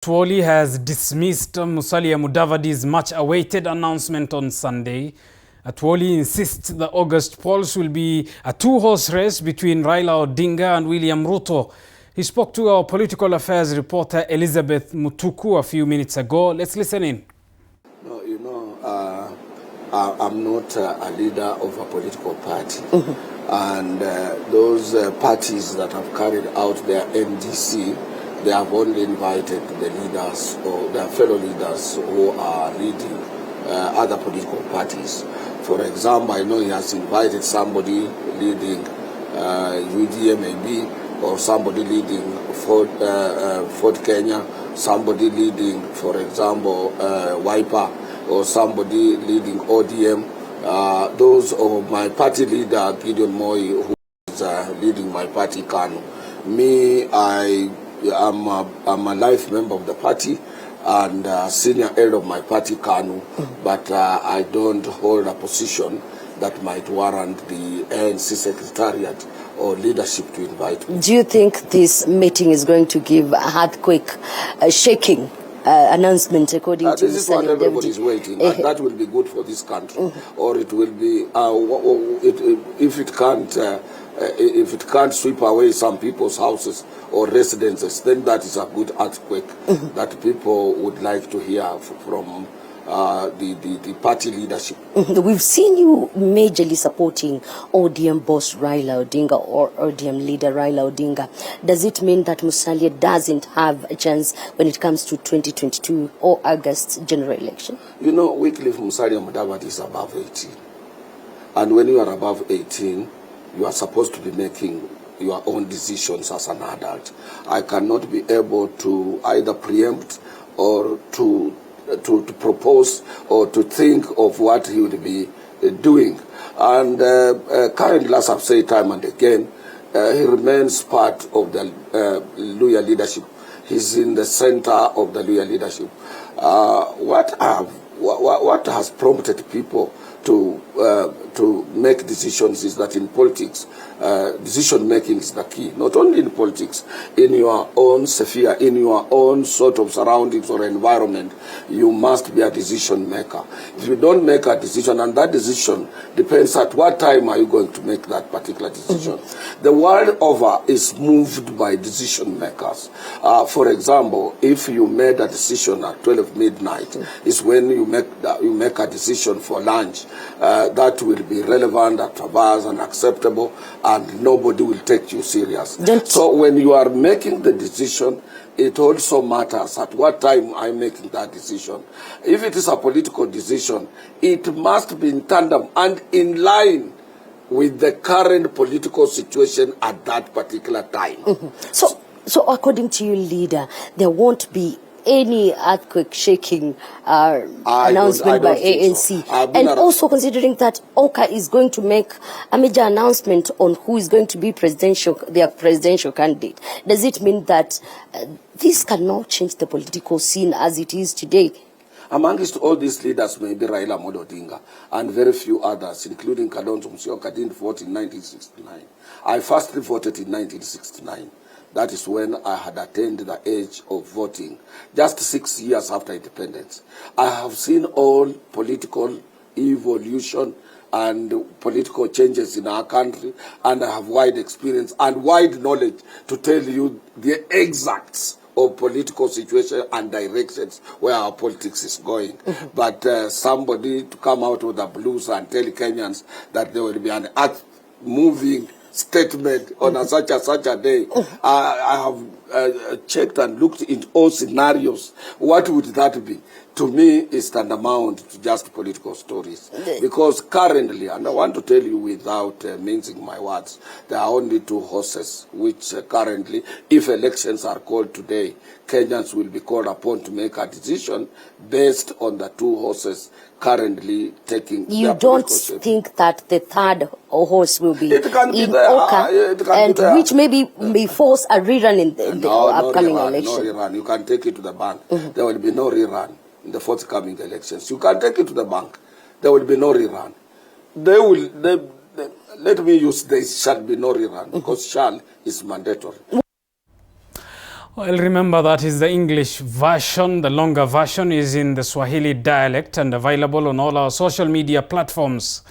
Atwoli has dismissed Musalia Mudavadi's much-awaited announcement on Sunday. Atwoli insists the August polls will be a two-horse race between Raila Odinga and William Ruto. He spoke to our political affairs reporter Elizabeth Mutuku a few minutes ago. Let's listen in. No, I'm not a leader of a political party. And those parties that have carried out their MDC, they have only invited the leaders or their fellow leaders who are leading other political parties. For example, I know he has invited somebody leading UDA maybe, or somebody leading Fort Kenya, somebody leading, for example, Wiper, or somebody leading ODM. Those of my party leader, Gideon Moi, who is leading my party, KANU. Me, I'm a life member of the party and senior head of my party, KANU, but I don't hold a position that might warrant the ANC secretariat or leadership to invite me. Do you think this meeting is going to give a earthquake shaking announcement according to this is what everybody is waiting, and that will be good for this country. Or it will be, if it can't sweep away some people's houses or residences, then that is a good earthquake that people would like to hear from the party leadership. We've seen you majorly supporting ODM boss Raila Odinga or ODM leader Raila Odinga. Does it mean that Musalia doesn't have a chance when it comes to 2022 or August general election? You know, Wycliffe Musalia Mudavadi is above 18. And when you are above 18, you are supposed to be making your own decisions as an adult. I cannot be able to either preempt or to propose or to think of what he would be doing. And currently, as I've said time and again, he remains part of the Luhya leadership. He's in the center of the Luhya leadership. What has prompted people to make decisions is that in politics, decision making is the key. Not only in politics, in your own sphere, in your own sort of surroundings or environment, you must be a decision maker. If you don't make a decision, and that decision depends at what time are you going to make that particular decision. The world over is moved by decision makers. For example, if you made a decision at 12 midnight, is when you make a decision for lunch. That will be relevant, adverse, and acceptable, and nobody will take you serious. So when you are making the decision, it also matters at what time I'm making that decision. If it is a political decision, it must be in tandem and in line with the current political situation at that particular time. So according to you, leader, there won't be any earthquake shaking announcement by ANC. So. And also considering that Oka is going to make a major announcement on who is going to be their presidential candidate, does it mean that this cannot change the political scene as it is today? Amongst all these leaders may be Raila Odinga and very few others, including Kalonzo Musyoka, didn't vote in 1969. I first voted in 1969. That is when I had attained the age of voting, just 6 years after independence. I have seen all political evolution and political changes in our country, and I have wide experience and wide knowledge to tell you the exacts of political situation and directions where our politics is going. But somebody to come out with the blues and tell Kenyans that there will be an earth-moving statement on such a day. I have checked and looked into all scenarios. What would that be? To me, is tantamount to just political stories. Because currently, and I want to tell you without mincing my words, there are only two horses, which currently, if elections are called today, Kenyans will be called upon to make a decision based on the two horses currently taking. You don't think that the third horse will be in Oka, and which may force a rerun in the upcoming election? No rerun. You can take it to the bank. There will be no rerun in the forthcoming elections. You can take it to the bank. There will be no rerun. Let me use there shall be no rerun, because shall is mandatory. Well, remember that is the English version. The longer version is in the Swahili dialect and available on all our social media platforms.